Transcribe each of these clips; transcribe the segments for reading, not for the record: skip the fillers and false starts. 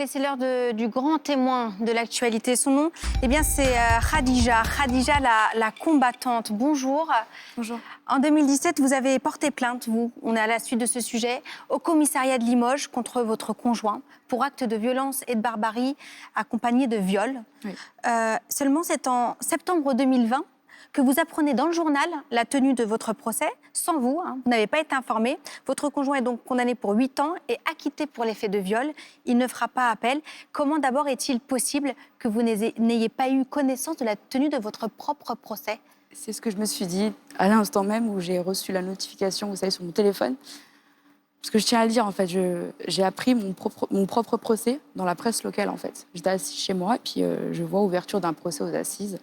Et c'est l'heure du grand témoin de l'actualité. Son nom, eh bien, c'est Khadija. Khadija, la combattante. Bonjour. Bonjour. En 2017, vous avez porté plainte, on est à la suite de ce sujet, au commissariat de Limoges contre votre conjoint pour actes de violence et de barbarie accompagnés de viol. Oui. Seulement, c'est en septembre 2020 que vous apprenez dans le journal la tenue de votre procès, sans vous, vous n'avez pas été informé. Votre conjoint est donc condamné pour 8 ans et acquitté pour les faits de viol. Il ne fera pas appel. Comment d'abord est-il possible que vous n'ayez pas eu connaissance de la tenue de votre propre procès ? C'est ce que je me suis dit à l'instant même où j'ai reçu la notification, vous savez, sur mon téléphone. Parce que je tiens à le dire, en fait, j'ai appris mon propre procès dans la presse locale, en fait. J'étais assise chez moi et puis je vois ouverture d'un procès aux assises.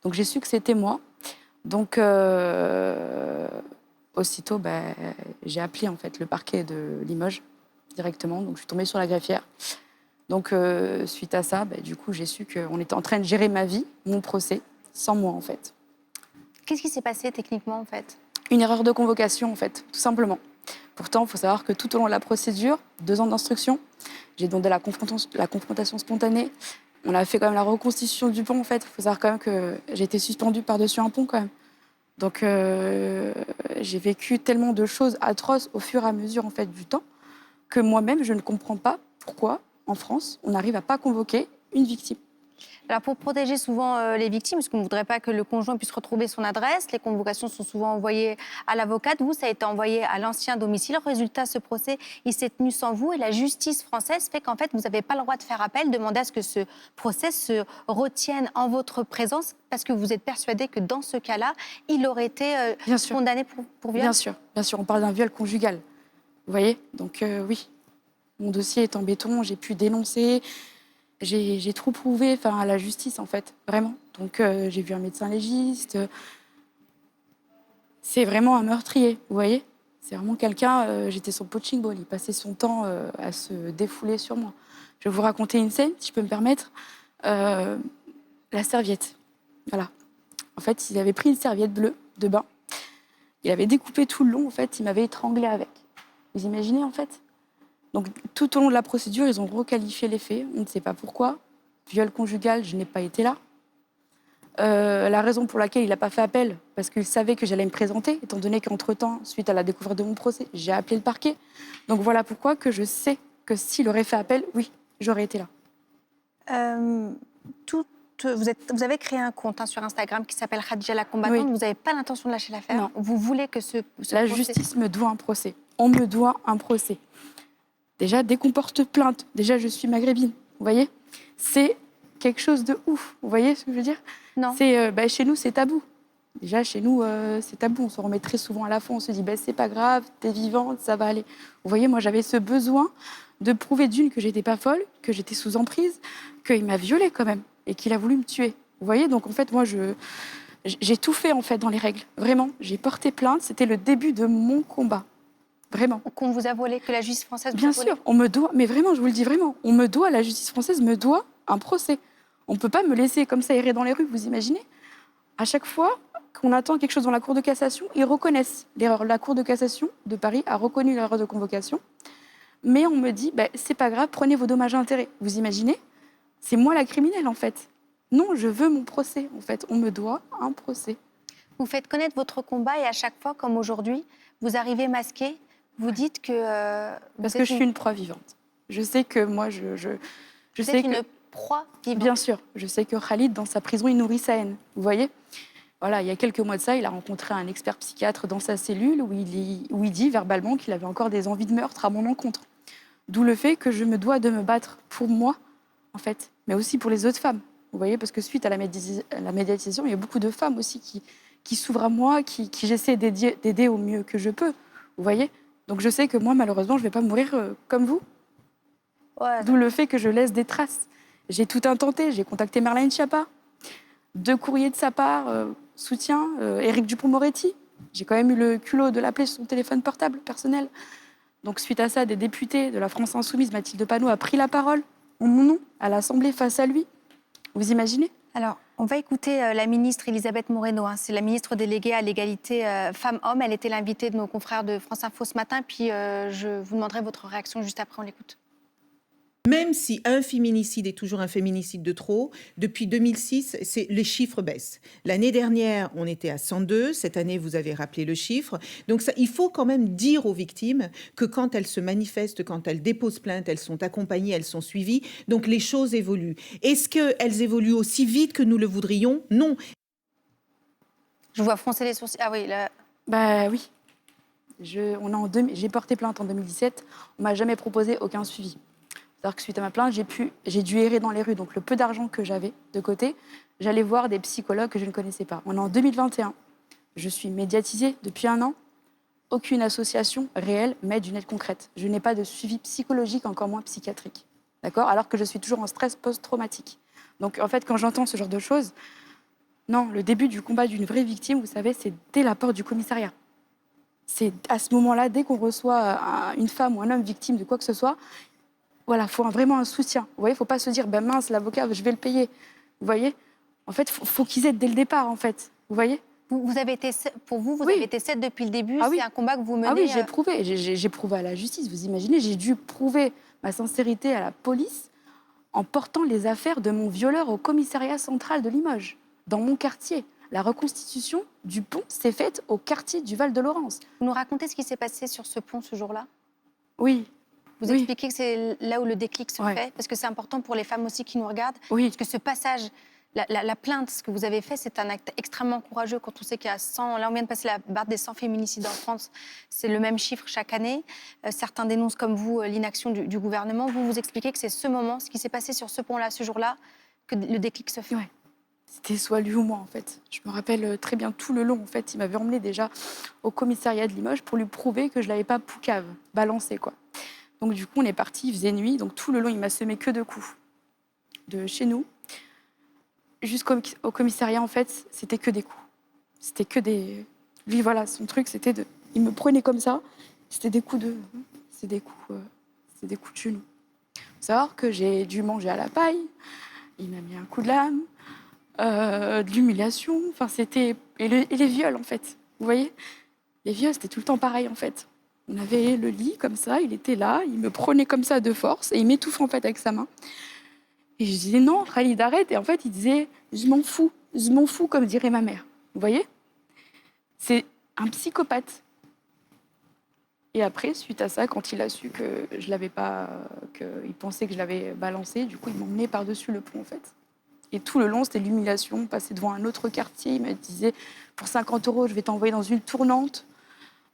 Donc j'ai su que c'était moi. Donc aussitôt, j'ai appelé en fait le parquet de Limoges directement. Donc je suis tombée sur la greffière. Donc suite à ça, du coup, j'ai su qu'on était en train de gérer ma vie, mon procès, sans moi en fait. Qu'est-ce qui s'est passé techniquement en fait ? Une erreur de convocation en fait, tout simplement. Pourtant, il faut savoir que tout au long de la procédure, 2 ans d'instruction, j'ai demandé la confrontation spontanée. On a fait quand même la reconstitution du pont, en fait. Il faut savoir quand même que j'ai été suspendue par-dessus un pont, quand même. Donc, j'ai vécu tellement de choses atroces au fur et à mesure, en fait, du temps, que moi-même, je ne comprends pas pourquoi, en France, on n'arrive à pas convoquer une victime. Alors pour protéger souvent les victimes, parce qu'on ne voudrait pas que le conjoint puisse retrouver son adresse, les convocations sont souvent envoyées à l'avocate. Vous, ça a été envoyé à l'ancien domicile. Résultat, ce procès, il s'est tenu sans vous et la justice française fait qu'en fait, vous n'avez pas le droit de faire appel, demander à ce que ce procès se retienne en votre présence parce que vous êtes persuadé que dans ce cas-là, il aurait été Bien sûr. condamné pour viol. Bien sûr, on parle d'un viol conjugal. Vous voyez ? Donc oui, mon dossier est en béton, j'ai pu dénoncer. J'ai trop prouvé à la justice, en fait, vraiment. Donc, j'ai vu un médecin légiste. C'est vraiment un meurtrier, vous voyez ? C'est vraiment quelqu'un, j'étais son punching ball. Il passait son temps à se défouler sur moi. Je vais vous raconter une scène, si je peux me permettre. La serviette, voilà. En fait, il avait pris une serviette bleue de bain. Il avait découpé tout le long, en fait. Il m'avait étranglée avec. Vous imaginez, en fait ? Donc, tout au long de la procédure, ils ont requalifié les faits. On ne sait pas pourquoi. Viol conjugal, je n'ai pas été là. La raison pour laquelle il n'a pas fait appel, parce qu'il savait que j'allais me présenter, étant donné qu'entre-temps, suite à la découverte de mon procès, j'ai appelé le parquet. Donc voilà pourquoi que je sais que s'il aurait fait appel, oui, j'aurais été là. Vous avez créé un compte sur Instagram qui s'appelle Khadija la combattante. Oui. Vous n'avez pas l'intention de lâcher l'affaire. Non. Vous voulez que ce La procès... justice me doit un procès. On me doit un procès. Déjà, dès qu'on porte plainte, déjà, je suis maghrébine. Vous voyez ? C'est quelque chose de ouf. Vous voyez ce que je veux dire ? Non. Chez nous, c'est tabou. Déjà, chez nous, c'est tabou. On se remet très souvent à la fois. On se dit, c'est pas grave, t'es vivante, ça va aller. Vous voyez, moi, j'avais ce besoin de prouver d'une que j'étais pas folle, que j'étais sous emprise, qu'il m'a violée quand même et qu'il a voulu me tuer. Vous voyez, donc en fait, moi, j'ai tout fait en fait dans les règles. Vraiment, j'ai porté plainte. C'était le début de mon combat. Vraiment. Qu'on vous a volé, que la justice française vous a Bien volé. sûr, on me doit, mais vraiment, je vous le dis vraiment, la justice française me doit un procès. On ne peut pas me laisser comme ça errer dans les rues, vous imaginez ? À chaque fois qu'on attend quelque chose dans la Cour de cassation, ils reconnaissent l'erreur. La Cour de cassation de Paris a reconnu l'erreur de convocation, mais on me dit, c'est pas grave, prenez vos dommages et intérêts. Vous imaginez ? C'est moi la criminelle, en fait. Non, je veux mon procès, en fait. On me doit un procès. Vous faites connaître votre combat et à chaque fois, comme aujourd'hui, vous arrivez masqué. Vous dites que... Parce que je suis une proie vivante. Je sais que moi, je sais que... une proie vivante. Bien sûr. Je sais que Khalid, dans sa prison, il nourrit sa haine. Vous voyez ? Voilà, il y a quelques mois de ça, il a rencontré un expert psychiatre dans sa cellule où il dit verbalement qu'il avait encore des envies de meurtre à mon encontre. D'où le fait que je me dois de me battre pour moi, en fait, mais aussi pour les autres femmes. Vous voyez ? Parce que suite à la médiatisation, il y a beaucoup de femmes aussi qui s'ouvrent à moi, qui j'essaie d'aider au mieux que je peux. Vous voyez ? Donc je sais que moi, malheureusement, je ne vais pas mourir comme vous. Ouais. D'où le fait que je laisse des traces. J'ai tout intenté. J'ai contacté Marlène Schiappa. 2 courriers de sa part, soutien. Éric Dupond-Moretti. J'ai quand même eu le culot de l'appeler sur son téléphone portable personnel. Donc suite à ça, des députés de la France Insoumise, Mathilde Panot, a pris la parole en mon nom à l'Assemblée face à lui. Vous imaginez ? Alors, on va écouter la ministre Elisabeth Moreno. C'est la ministre déléguée à l'égalité femmes-hommes. Elle était l'invitée de nos confrères de France Info ce matin. Puis je vous demanderai votre réaction juste après. On l'écoute. Même si un féminicide est toujours un féminicide de trop, depuis 2006, les chiffres baissent. L'année dernière, on était à 102. Cette année, vous avez rappelé le chiffre. Donc, il faut quand même dire aux victimes que quand elles se manifestent, quand elles déposent plainte, elles sont accompagnées, elles sont suivies. Donc, les choses évoluent. Est-ce qu'elles évoluent aussi vite que nous le voudrions? Non. Je vous vois froncer les sourcils. Ah oui, là. Bah oui. J'ai porté plainte en 2017. On m'a jamais proposé aucun suivi. C'est-à-dire que suite à ma plainte, j'ai dû errer dans les rues. Donc le peu d'argent que j'avais de côté, j'allais voir des psychologues que je ne connaissais pas. On est en 2021. Je suis médiatisée depuis 1 an. Aucune association réelle m'aide d'une aide concrète. Je n'ai pas de suivi psychologique, encore moins psychiatrique. D'accord? Alors que je suis toujours en stress post-traumatique. Donc en fait, quand j'entends ce genre de choses, non, le début du combat d'une vraie victime, vous savez, c'est dès la porte du commissariat. C'est à ce moment-là, dès qu'on reçoit une femme ou un homme victime de quoi que ce soit, voilà, il faut vraiment un soutien. Vous voyez, il ne faut pas se dire, ben mince, l'avocat, je vais le payer. Vous voyez? En fait, faut qu'ils aident dès le départ, en fait. Vous voyez? Vous avez été, pour vous, Oui. avez été 7 depuis le début. Ah oui. C'est un combat que vous menez. Ah oui, j'ai prouvé. J'ai prouvé à la justice. Vous imaginez, j'ai dû prouver ma sincérité à la police en portant les affaires de mon violeur au commissariat central de Limoges, dans mon quartier. La reconstitution du pont s'est faite au quartier du Val-de-Laurence. Vous nous racontez ce qui s'est passé sur ce pont ce jour-là? Oui. Vous Oui. expliquez que c'est là où le déclic se Ouais. fait, parce que c'est important pour les femmes aussi qui nous regardent. Oui. Parce que ce passage, la plainte, ce que vous avez fait, c'est un acte extrêmement courageux quand on sait qu'il y a 100... Là, on vient de passer la barre des 100 féminicides en France. C'est le même chiffre chaque année. Certains dénoncent, comme vous, l'inaction du gouvernement. Vous expliquez que c'est ce moment, ce qui s'est passé sur ce pont-là, ce jour-là, que le déclic se fait. Ouais. C'était soit lui ou moi, en fait. Je me rappelle très bien tout le long, en fait. Il m'avait emmené déjà au commissariat de Limoges pour lui prouver que je ne l'avais pas poucave, balancé, quoi. Donc, du coup, on est parti, il faisait nuit. Donc, tout le long, il m'a semé que 2 coups. De chez nous jusqu'au commissariat, en fait, c'était que des coups. C'était que des... Lui, voilà, son truc, c'était de... Il me prenait comme ça. C'était des coups de... C'est des coups de genou. Faut savoir que j'ai dû manger à la paille. Il m'a mis un coup de lame. De l'humiliation, enfin c'était... Et les viols, en fait, vous voyez? Les viols, c'était tout le temps pareil, en fait. On avait le lit, comme ça, il était là, il me prenait comme ça de force, et il m'étouffait, en fait, avec sa main. Et je disais, non, Khalid, arrête. Et en fait, il disait, je m'en fous, comme dirait ma mère. Vous voyez? C'est un psychopathe. Et après, suite à ça, quand il a su que je l'avais pas... qu'il pensait que je l'avais balancé, du coup, il m'emmenait par-dessus le pont, en fait. Et tout le long, c'était l'humiliation. On passait devant un autre quartier. Il me disait, pour 50 €, je vais t'envoyer dans une tournante.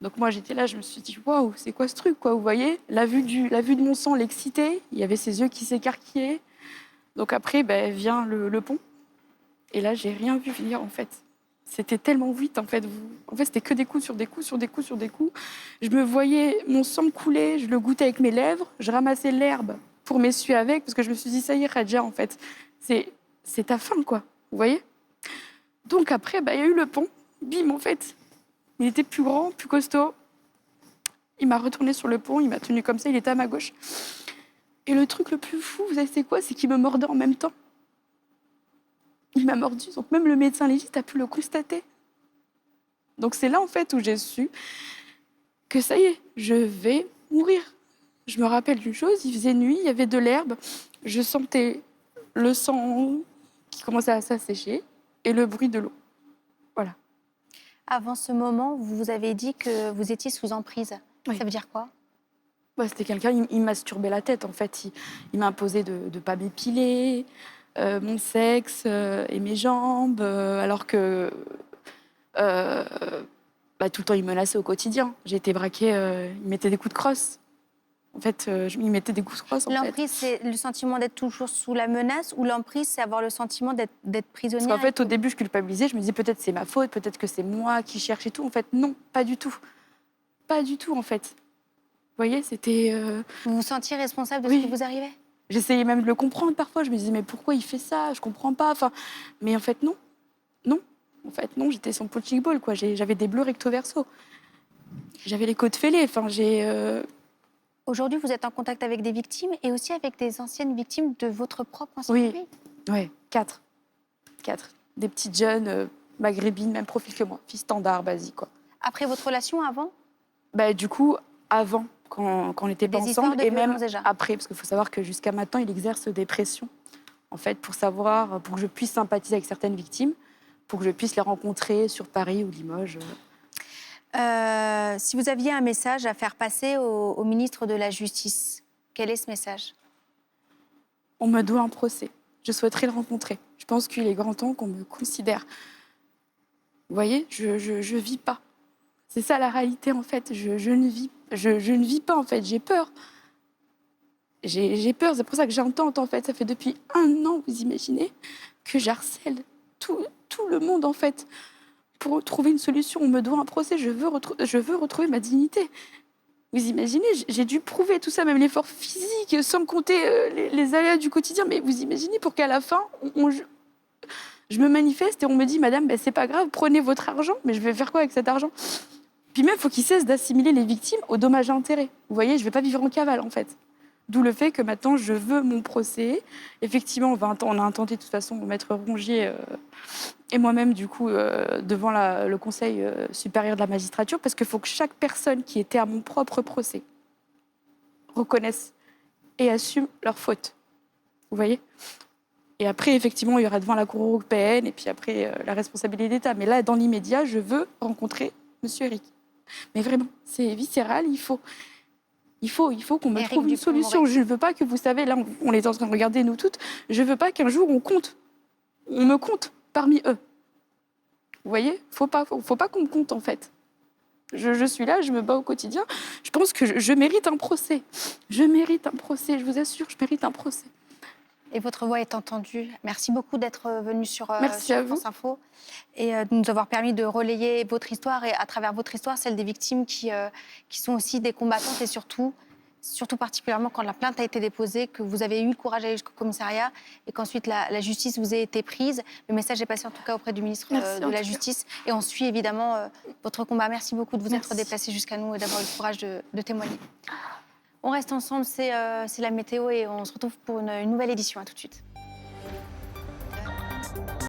Donc moi, j'étais là, je me suis dit, waouh, c'est quoi ce truc, quoi? Vous voyez? La vue de mon sang l'excitait. Il y avait ses yeux qui s'écarquillaient. Donc après, vient le pont. Et là, j'ai rien vu venir, en fait. C'était tellement vite, en fait. En fait, c'était que des coups sur des coups, sur des coups, sur des coups. Je me voyais mon sang couler, je le goûtais avec mes lèvres. Je ramassais l'herbe pour m'essuyer avec, parce que je me suis dit, ça y est, Khadija, en fait, c'est ta fin, quoi. Vous voyez? Donc après, il y a eu le pont. Bim, en fait. Il était plus grand, plus costaud. Il m'a retourné sur le pont, il m'a tenu comme ça, il était à ma gauche. Et le truc le plus fou, vous savez c'est quoi? C'est qu'il me mordait en même temps. Il m'a mordu, donc même le médecin légiste a pu le constater. Donc c'est là, en fait, où j'ai su que ça y est, je vais mourir. Je me rappelle d'une chose, il faisait nuit, il y avait de l'herbe, je sentais le sang qui commençait à s'assécher et le bruit de l'eau. Voilà. Avant ce moment, vous vous avez dit que vous étiez sous emprise. Oui. Ça veut dire quoi? C'était quelqu'un, il masturbait la tête, en fait. Il m'a imposé de ne pas m'épiler, mon sexe et mes jambes, alors que tout le temps, il me menaçait au quotidien. J'ai été braquée, il mettait des coups de crosse. En fait, il mettait des coups de crosse, en fait. L'emprise, c'est le sentiment d'être toujours sous la menace, ou l'emprise, c'est avoir le sentiment d'être prisonnière? Parce qu'en fait, au début, je culpabilisais. Je me disais, peut-être c'est ma faute, peut-être que c'est moi qui cherche et tout. En fait, non, pas du tout. Pas du tout, en fait. Vous voyez, c'était... Vous vous sentiez responsable de Oui. ce qui vous arrivait? J'essayais même de le comprendre parfois. Je me disais, mais pourquoi il fait ça? Je comprends pas. Enfin, mais en fait, non. Non. En fait, non, j'étais son punching ball, quoi. J'avais des bleus recto verso. J'avais les côtes fêlées. Enfin, Aujourd'hui, vous êtes en contact avec des victimes et aussi avec des anciennes victimes de votre propre ancien mari? Ouais, 4. Des petites jeunes maghrébines, même profil que moi. Filles standard, basique, quoi. Après votre relation, avant? Du coup, avant quand on n'était pas Des histoires ensemble, de et même violence déjà. après, parce qu'il faut savoir que jusqu'à maintenant, il exerce des pressions, en fait, pour que je puisse sympathiser avec certaines victimes, pour que je puisse les rencontrer sur Paris ou Limoges. Si vous aviez un message à faire passer au ministre de la Justice, quel est ce message? On me doit un procès. Je souhaiterais le rencontrer. Je pense qu'il est grand temps qu'on me considère. Vous voyez, je vis pas. C'est ça la réalité, en fait. Je ne vis pas, en fait. J'ai peur. J'ai peur. C'est pour ça que j'entends, en fait. Ça fait depuis 1 an, vous imaginez, que j'harcèle tout le monde, en fait, pour trouver une solution. On me doit un procès. Je veux retrouver ma dignité. Vous imaginez, j'ai dû prouver tout ça, même l'effort physique, sans compter les aléas du quotidien. Mais vous imaginez, pour qu'à la fin, je me manifeste et on me dit, madame, ben, c'est pas grave, prenez votre argent. Mais je vais faire quoi avec cet argent? Puis même, il faut qu'ils cessent d'assimiler les victimes aux dommages et intérêts. Vous voyez, je ne vais pas vivre en cavale, en fait. D'où le fait que maintenant, je veux mon procès. Effectivement, on a intenté, de toute façon, Maître Rongier et moi-même, du coup, devant le Conseil supérieur de la magistrature, parce qu'il faut que chaque personne qui était à mon propre procès reconnaisse et assume leur faute. Vous voyez? Et après, effectivement, il y aura devant la Cour européenne et puis après, la responsabilité d'État. Mais là, dans l'immédiat, je veux rencontrer M. Eric. Mais vraiment, c'est viscéral, il faut qu'on me trouve une solution. Je ne veux pas que, vous savez, là, on est en train de regarder, nous toutes, je ne veux pas qu'un jour, on me compte parmi eux. Vous voyez, faut pas qu'on me compte, en fait. Je suis là, je me bats au quotidien. Je pense que je mérite un procès. Je mérite un procès, je vous assure, je mérite un procès. Et votre voix est entendue. Merci beaucoup d'être venu sur France Info et de nous avoir permis de relayer votre histoire et à travers votre histoire, celle des victimes qui sont aussi des combattantes et surtout particulièrement quand la plainte a été déposée, que vous avez eu le courage d'aller jusqu'au commissariat et qu'ensuite la justice vous ait été prise. Le message est passé en tout cas auprès du ministre de la Justice et on suit évidemment votre combat. Merci beaucoup de vous être déplacé jusqu'à nous et d'avoir eu le courage de témoigner. On reste ensemble, c'est la météo et on se retrouve pour une nouvelle édition. À tout de suite.